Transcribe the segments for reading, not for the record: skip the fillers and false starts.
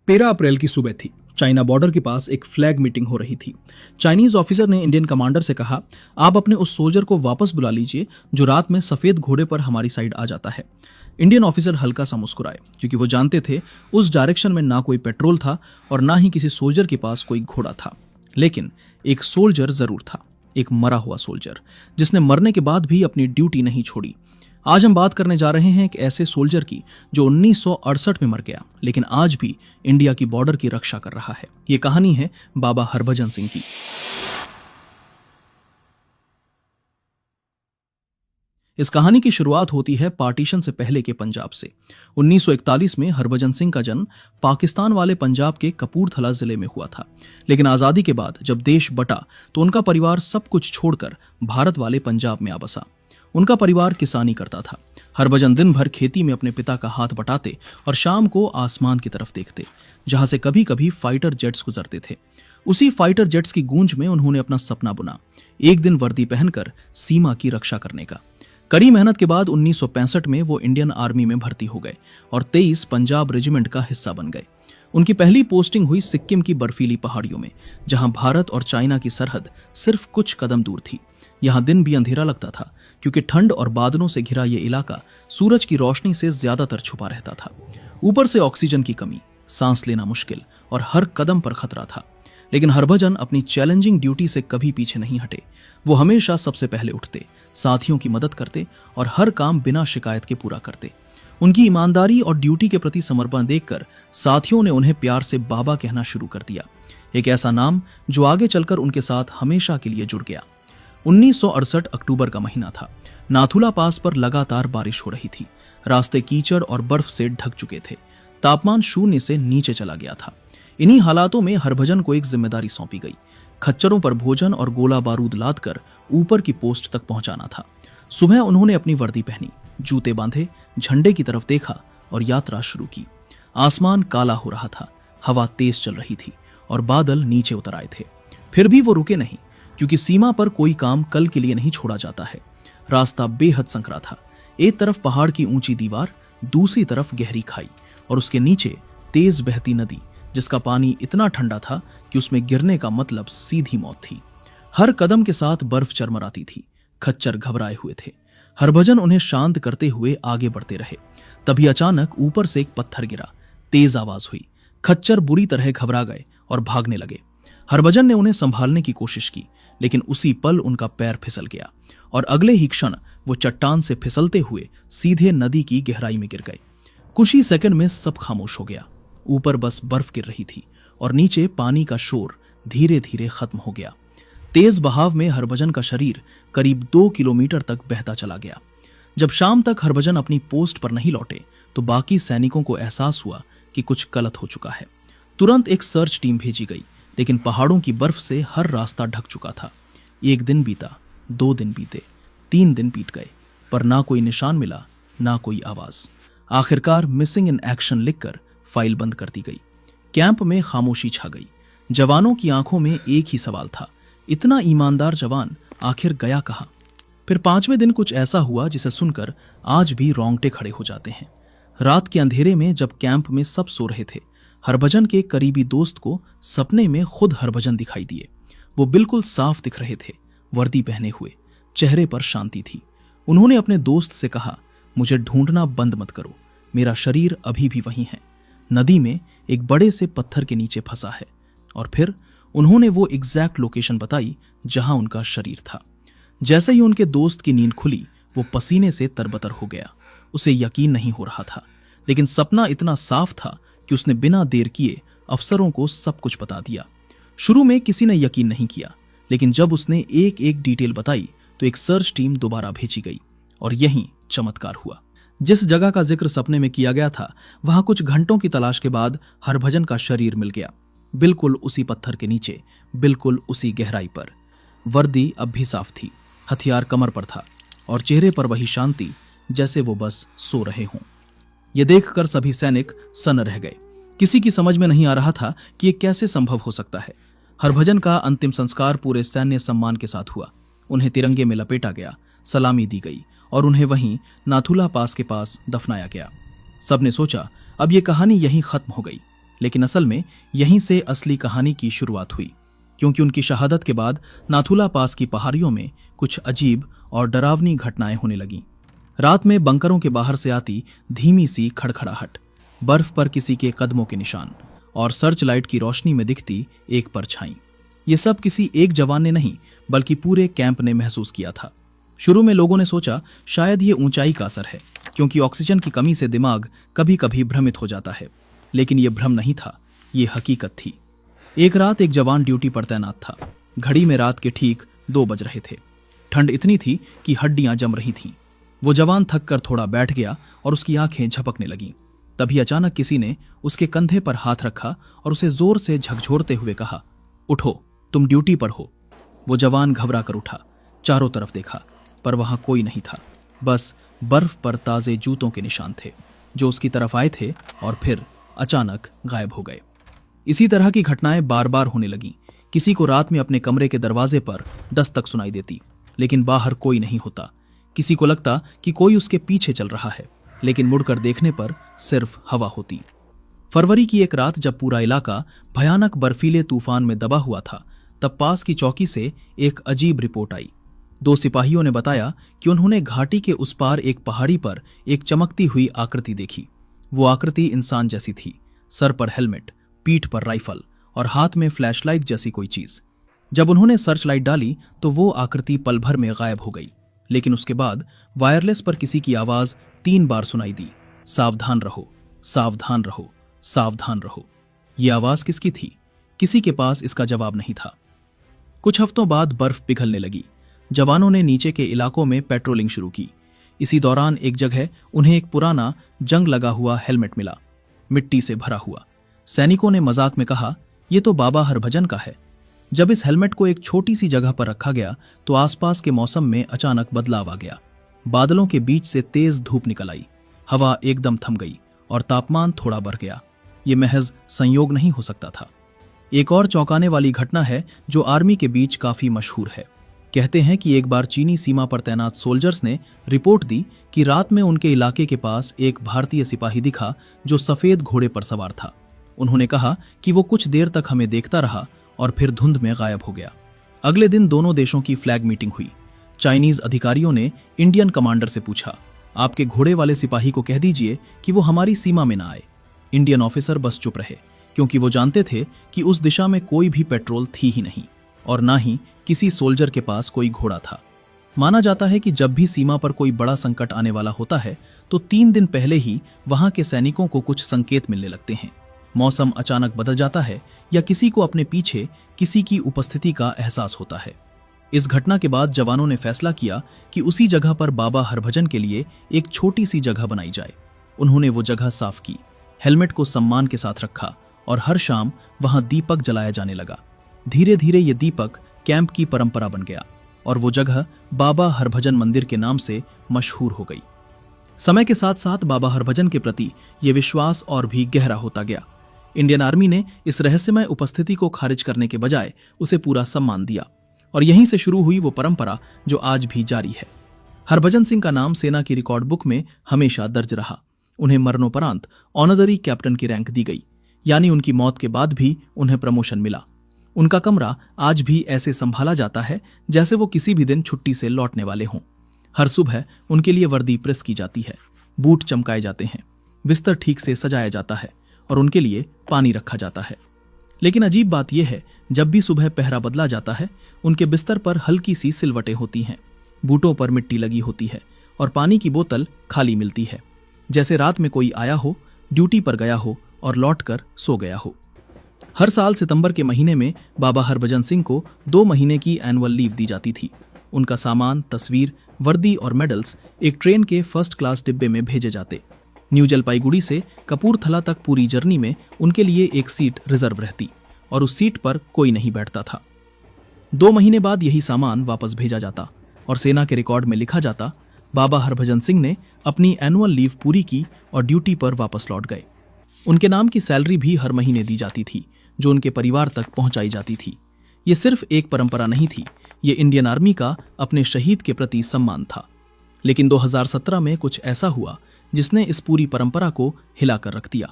13 अप्रैल की सुबह थी। चाइना बॉर्डर के पास एक फ्लैग मीटिंग हो रही थी। चाइनीज ऑफिसर ने इंडियन कमांडर से कहा, आप अपने उस सोल्जर को वापस बुला लीजिए जो रात में सफेद घोड़े पर हमारी साइड आ जाता है। इंडियन ऑफिसर हल्का सा मुस्कुराए, क्योंकि वो जानते थे उस डायरेक्शन में ना कोई पेट्रोल था और ना ही किसी सोल्जर के पास कोई घोड़ा था। लेकिन एक सोल्जर जरूर था, एक मरा हुआ सोल्जर जिसने मरने के बाद भी अपनी ड्यूटी नहीं छोड़ी। आज हम बात करने जा रहे हैं एक ऐसे सोल्जर की जो 1968 में मर गया, लेकिन आज भी इंडिया की बॉर्डर की रक्षा कर रहा है। ये कहानी है बाबा हरभजन सिंह की। इस कहानी की शुरुआत होती है पार्टीशन से पहले के पंजाब से। 1941 में हरभजन सिंह का जन्म पाकिस्तान वाले पंजाब के कपूरथला जिले में हुआ था। लेकिन आजादी के बाद जब देश बटा तो उनका परिवार सब कुछ छोड़कर भारत वाले पंजाब में आ बसा। उनका परिवार किसानी करता था। हरभजन दिन भर खेती में अपने पिता का हाथ बटाते और शाम को आसमान की तरफ देखते, जहां से कभी कभी फाइटर जेट्स गुजरते थे। उसी फाइटर जेट्स की गूंज में उन्होंने अपना सपना बुना, एक दिन वर्दी पहनकर सीमा की रक्षा करने का। कड़ी मेहनत के बाद 1965 में वो इंडियन आर्मी में भर्ती हो गए और 23 पंजाब रेजिमेंट का हिस्सा बन गए। उनकी पहली पोस्टिंग हुई सिक्किम की बर्फीली पहाड़ियों में, जहां भारत और चाइना की सरहद सिर्फ कुछ कदम दूर थी। यहां दिन भी अंधेरा लगता था, क्योंकि ठंड और बादलों से घिरा ये इलाका सूरज की रोशनी से ज्यादातर छुपा रहता था। ऊपर से ऑक्सीजन की कमी, सांस लेना मुश्किल और हर कदम पर खतरा था। लेकिन हरभजन अपनी चैलेंजिंग ड्यूटी से कभी पीछे नहीं हटे। वो हमेशा सबसे पहले उठते, साथियों की मदद करते और हर काम बिना शिकायत के पूरा करते। उनकी ईमानदारी और ड्यूटी के प्रति समर्पण देखकर साथियों ने उन्हें प्यार से बाबा कहना शुरू कर दिया, एक ऐसा नाम जो आगे चलकर उनके साथ हमेशा के लिए जुड़ गया। 1968 अक्टूबर का महीना था। नाथुला पास पर लगातार बारिश हो रही थी। रास्ते कीचड़ और बर्फ से ढक चुके थे। तापमान 0 से नीचे चला गया था। इन्हीं हालातों में हरभजन को एक जिम्मेदारी सौंपी गई। खच्चरों पर भोजन और गोला बारूद लादकर ऊपर की पोस्ट तक पहुंचाना था। सुबह उन्होंने अपनी वर्दी पहनी, जूते बांधे, झंडे की तरफ देखा और यात्रा शुरू की। आसमान काला हो रहा था, हवा तेज चल रही थी और बादल नीचे उतर आए थे। फिर भी वो रुके नहीं, क्योंकि सीमा पर कोई काम कल के लिए नहीं छोड़ा जाता है। रास्ता बेहद संकरा था। एक तरफ पहाड़ की ऊंची दीवार, दूसरी तरफ गहरी खाई और उसके नीचे तेज बहती नदी, जिसका पानी इतना ठंडा था कि उसमें गिरने का मतलब सीधी मौत थी। हर कदम के साथ बर्फ चरमराती थी। खच्चर घबराए हुए थे। हरभजन उन्हें शांत करते हुए आगे बढ़ते रहे। तभी अचानक ऊपर से एक पत्थर गिरा। तेज आवाज हुई। खच्चर बुरी तरह घबरा गए और भागने लगे। हरभजन ने उन्हें संभालने की कोशिश की, लेकिन उसी पल उनका पैर फिसल गया और अगले ही क्षण वो चट्टान से फिसलते हुए सीधे नदी की गहराई में गिर गए। कुछ ही सेकंड में सब खामोश हो गया। ऊपर बस बर्फ गिर रही थी और नीचे पानी का शोर धीरे धीरे खत्म हो गया। तेज बहाव में हरभजन का शरीर करीब 2 किलोमीटर तक बहता चला गया। जब शाम तक हरभजन अपनी पोस्ट पर नहीं लौटे तो बाकी सैनिकों को एहसास हुआ कि कुछ गलत हो चुका है। तुरंत एक सर्च टीम भेजी गई, लेकिन पहाड़ों की बर्फ से हर रास्ता ढक चुका था। 1 दिन बीता, 2 दिन बीते, 3 दिन बीत गए, पर ना कोई निशान मिला, ना कोई आवाज। आखिरकार मिसिंग इन एक्शन लिखकर फाइल बंद कर दी गई। कैंप में खामोशी छा गई। जवानों की आंखों में एक ही सवाल था, इतना ईमानदार जवान आखिर गया कहां? फिर 5वें दिन कुछ ऐसा हुआ जिसे सुनकर आज भी रोंगटे खड़े हो जाते हैं। रात के अंधेरे में जब कैंप में सब सो रहे थे, हरभजन के करीबी दोस्त को सपने में खुद हरभजन दिखाई दिए। वो बिल्कुल साफ दिख रहे थे, वर्दी पहने हुए, चेहरे पर शांति थी। उन्होंने अपने दोस्त से कहा, मुझे ढूंढना बंद मत करो, मेरा शरीर अभी भी वहीं है, नदी में एक बड़े से पत्थर के नीचे फंसा है। और फिर उन्होंने वो एग्जैक्ट लोकेशन बताई जहां उनका शरीर था। जैसे ही उनके दोस्त की नींद खुली, वो पसीने से तरबतर हो गया। उसे यकीन नहीं हो रहा था, लेकिन सपना इतना साफ था कि उसने बिना देर किए अफसरों को सब कुछ बता दिया। शुरू में किसी ने यकीन नहीं किया, लेकिन जब उसने एक एक डिटेल बताई तो एक सर्च टीम दोबारा भेजी गई और यहीं चमत्कार हुआ। जिस जगह का जिक्र सपने में किया गया था, वहां कुछ घंटों की तलाश के बाद हरभजन का शरीर मिल गया, बिल्कुल उसी पत्थर के नीचे, बिल्कुल उसी गहराई पर। वर्दी अब भी साफ थी, हथियार कमर पर था और चेहरे पर वही शांति, जैसे वो बस सो रहे हों। ये देखकर सभी सैनिक सन्न रह गए। किसी की समझ में नहीं आ रहा था कि ये कैसे संभव हो सकता है। हरभजन का अंतिम संस्कार पूरे सैन्य सम्मान के साथ हुआ। उन्हें तिरंगे में लपेटा गया, सलामी दी गई और उन्हें वहीं नाथुला पास के पास दफनाया गया। सबने सोचा अब ये कहानी यहीं खत्म हो गई, लेकिन असल में यहीं से असली कहानी की शुरुआत हुई, क्योंकि उनकी शहादत के बाद नाथुला पास की पहाड़ियों में कुछ अजीब और डरावनी घटनाएं होने लगीं। रात में बंकरों के बाहर से आती धीमी सी खड़खड़ाहट, बर्फ पर किसी के कदमों के निशान और सर्च लाइट की रोशनी में दिखती एक परछाई। ये सब किसी एक जवान ने नहीं बल्कि पूरे कैंप ने महसूस किया था। शुरू में लोगों ने सोचा शायद ये ऊंचाई का असर है, क्योंकि ऑक्सीजन की कमी से दिमाग कभी कभी भ्रमित हो जाता है। लेकिन ये भ्रम नहीं था, ये हकीकत थी। एक रात एक जवान ड्यूटी पर तैनात था। घड़ी में रात के ठीक 2 बज रहे थे। ठंड इतनी थी कि हड्डियां जम रही थीं। वो जवान थक कर थोड़ा बैठ गया और उसकी आंखें झपकने लगीं। तभी अचानक किसी ने उसके कंधे पर हाथ रखा और उसे जोर से झकझोरते हुए कहा, उठो, तुम ड्यूटी पर हो। वो जवान घबरा कर उठा, चारों तरफ देखा, पर वहां कोई नहीं था। बस बर्फ पर ताजे जूतों के निशान थे जो उसकी तरफ आए थे और फिर अचानक गायब हो गए। इसी तरह की घटनाएं बार बार होने लगीं। किसी को रात में अपने कमरे के दरवाजे पर दस्तक सुनाई देती, लेकिन बाहर कोई नहीं होता। किसी को लगता कि कोई उसके पीछे चल रहा है, लेकिन मुड़कर देखने पर सिर्फ हवा होती। फरवरी की एक रात जब पूरा इलाका भयानक बर्फीले तूफान में दबा हुआ था, तब पास की चौकी से एक अजीब रिपोर्ट आई। 2 सिपाहियों ने बताया कि उन्होंने घाटी के उस पार एक पहाड़ी पर एक चमकती हुई आकृति देखी। वो आकृति इंसान जैसी थी, सर पर हेलमेट, पीठ पर राइफल और हाथ में फ्लैशलाइट जैसी कोई चीज। जब उन्होंने सर्च लाइट डाली तो वो आकृति पल भर में गायब हो गई। लेकिन उसके बाद वायरलेस पर किसी की आवाज 3 बार सुनाई दी, सावधान रहो, सावधान रहो, सावधान रहो। ये आवाज किसकी थी? किसी के पास इसका जवाब नहीं था। कुछ हफ्तों बाद बर्फ पिघलने लगी। जवानों ने नीचे के इलाकों में पेट्रोलिंग शुरू की। इसी दौरान एक जगह उन्हें एक पुराना जंग लगा हुआ हेलमेट मिला, मिट्टी से भरा हुआ। सैनिकों ने मजाक में कहा, ये तो बाबा हरभजन का है। जब इस हेलमेट को एक छोटी सी जगह पर रखा गया तो आसपास के मौसम में अचानक बदलाव आ गया। बादलों के बीच से तेज धूप निकल आई, हवा एकदम थम गई और तापमान थोड़ा बढ़ गया। ये महज संयोग नहीं हो सकता था। एक और चौंकाने वाली घटना है जो आर्मी के बीच काफी मशहूर है। कहते हैं कि एक बार चीनी सीमा पर तैनात सोल्जर्स ने रिपोर्ट दी कि रात में उनके इलाके के पास एक भारतीय सिपाही दिखा जो सफेद घोड़े पर सवार था। उन्होंने कहा कि वो कुछ देर तक हमें देखता रहा और फिर धुंध में गायब हो गया। अगले दिन दोनों देशों की फ्लैग मीटिंग हुई। चाइनीज अधिकारियों ने इंडियन कमांडर से पूछा, आपके घोड़े वाले सिपाही को कह दीजिए कि वो हमारी सीमा में ना आए। इंडियन ऑफिसर बस चुप रहे, क्योंकि वो जानते थे कि उस दिशा में कोई भी पेट्रोल थी ही नहीं और ना ही किसी सोल्जर के पास कोई घोड़ा था। माना जाता है कि जब भी सीमा पर कोई बड़ा संकट आने वाला होता है तो 3 दिन पहले ही वहां के सैनिकों को कुछ संकेत मिलने लगते हैं। मौसम अचानक बदल जाता है या किसी को अपने पीछे किसी की उपस्थिति का एहसास होता है। इस घटना के बाद जवानों ने फैसला किया कि उसी जगह पर बाबा हरभजन के लिए एक छोटी सी जगह बनाई जाए। उन्होंने वो जगह साफ की, हेलमेट को सम्मान के साथ रखा और हर शाम वहां दीपक जलाया जाने लगा। धीरे धीरे ये दीपक कैंप की परंपरा बन गया और वो जगह बाबा हरभजन मंदिर के नाम से मशहूर हो गई। समय के साथ साथ बाबा हरभजन के प्रति ये विश्वास और भी गहरा होता गया। इंडियन आर्मी ने इस रहस्यमय उपस्थिति को खारिज करने के बजाय उसे पूरा सम्मान दिया और यहीं से शुरू हुई वो परंपरा जो आज भी जारी है। हरभजन सिंह का नाम सेना की रिकॉर्ड बुक में हमेशा दर्ज रहा। उन्हें मरणोपरांत ऑनररी कैप्टन की रैंक दी गई, यानी उनकी मौत के बाद भी उन्हें प्रमोशन मिला। उनका कमरा आज भी ऐसे संभाला जाता है जैसे वो किसी भी दिन छुट्टी से लौटने वाले हों। हर सुबह उनके लिए वर्दी प्रेस की जाती है, बूट चमकाए जाते हैं, बिस्तर ठीक से सजाया जाता है और उनके लिए पानी रखा जाता है। लेकिन अजीब बात यह है, जब भी सुबह पहरा बदला जाता है उनके बिस्तर पर हल्की सी सिलवटें होती हैं, बूटों पर मिट्टी लगी होती है और पानी की बोतल खाली मिलती है, जैसे रात में कोई आया हो, ड्यूटी पर गया हो और लौटकर सो गया हो। हर साल सितंबर के महीने में बाबा हरभजन सिंह को 2 महीने की एनुअल लीव दी जाती थी। उनका सामान, तस्वीर, वर्दी और मेडल्स एक ट्रेन के फर्स्ट क्लास डिब्बे में भेजे जाते। न्यू जलपाईगुड़ी से कपूरथला तक पूरी जर्नी में उनके लिए एक सीट रिजर्व रहती और उस सीट पर कोई नहीं बैठता था। 2 महीने बाद यही सामान वापस भेजा जाता और सेना के रिकॉर्ड में लिखा जाता, बाबा हरभजन सिंह ने अपनी एनुअल लीव पूरी की और ड्यूटी पर वापस लौट गए। उनके नाम की सैलरी भी हर महीने दी जाती थी, जो उनके परिवार तक पहुंचाई जाती थी। ये सिर्फ एक परंपरा नहीं थी, ये इंडियन आर्मी का अपने शहीद के प्रति सम्मान था। लेकिन 2017 में कुछ ऐसा हुआ जिसने इस पूरी परंपरा को हिलाकर रख दिया।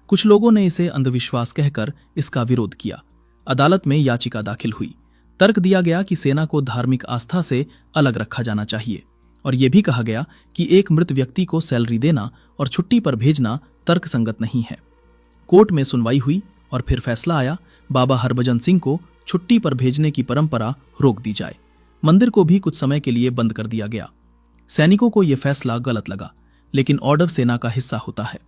कुछ लोगों ने इसे अंधविश्वास कहकर इसका विरोध किया। अदालत में याचिका दाखिल हुई। तर्क दिया गया कि सेना को धार्मिक आस्था से अलग रखा जाना चाहिए और यह भी कहा गया कि एक मृत व्यक्ति को सैलरी देना और छुट्टी पर भेजना तर्कसंगत नहीं है। कोर्ट में सुनवाई हुई और फिर फैसला आया, बाबा हरभजन सिंह को छुट्टी पर भेजने की परंपरा रोक दी जाए। मंदिर को भी कुछ समय के लिए बंद कर दिया गया। सैनिकों को यह फैसला गलत लगा, लेकिन ऑर्डर सेना का हिस्सा होता है,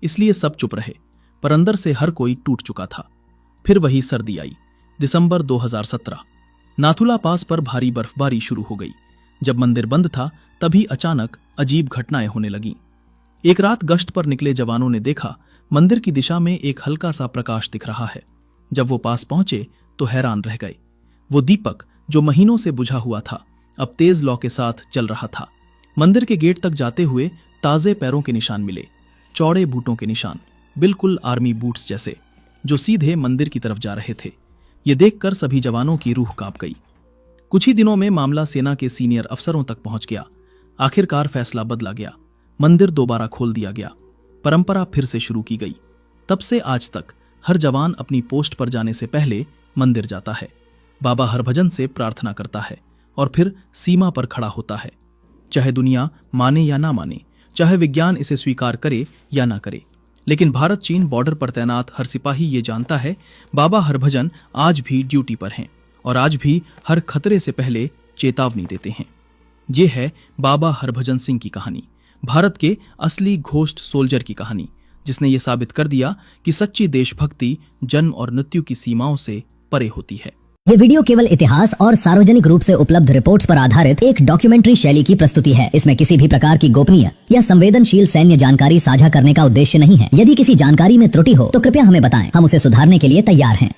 इसलिए सब चुप रहे, पर अंदर से हर कोई टूट चुका था। फिर वही सर्दी आई। दिसंबर 2017 नाथुला पास पर भारी बर्फबारी शुरू हो गई। जब मंदिर बंद था तभी अचानक अजीब घटनाएं होने लगीं। एक रात गश्त पर निकले जवानों ने देखा मंदिर की दिशा में एक हल्का सा प्रकाश दिख रहा है। जब वो पास पहुंचे तो हैरान रह गए। वो दीपक जो महीनों से बुझा हुआ था अब तेज लौ के साथ जल रहा था। मंदिर के गेट तक जाते हुए ताजे पैरों के निशान मिले, चौड़े बूटों के निशान, बिल्कुल आर्मी बूट्स जैसे, जो सीधे मंदिर की तरफ जा रहे थे। ये देखकर सभी जवानों की रूह कांप गई। कुछ ही दिनों में मामला सेना के सीनियर अफसरों तक पहुंच गया। आखिरकार फैसला बदला गया। मंदिर दोबारा खोल दिया गया। परंपरा फिर से शुरू की गई। तब से आज तक हर जवान अपनी पोस्ट पर जाने से पहले मंदिर जाता है, बाबा हरभजन से प्रार्थना करता है और फिर सीमा पर खड़ा होता है। चाहे दुनिया माने या ना माने, चाहे विज्ञान इसे स्वीकार करे या ना करे, लेकिन भारत चीन बॉर्डर पर तैनात हर सिपाही ये जानता है बाबा हरभजन आज भी ड्यूटी पर हैं और आज भी हर खतरे से पहले चेतावनी देते हैं। ये है बाबा हरभजन सिंह की कहानी, भारत के असली घोस्ट सोल्जर की कहानी, जिसने ये साबित कर दिया कि सच्ची देशभक्ति जन्म और मृत्यु की सीमाओं से परे होती है। ये वीडियो केवल इतिहास और सार्वजनिक रूप से उपलब्ध रिपोर्ट्स पर आधारित एक डॉक्यूमेंट्री शैली की प्रस्तुति है। इसमें किसी भी प्रकार की गोपनीय या संवेदनशील सैन्य जानकारी साझा करने का उद्देश्य नहीं है। यदि किसी जानकारी में त्रुटि हो तो कृपया हमें बताएं, हम उसे सुधारने के लिए तैयार हैं।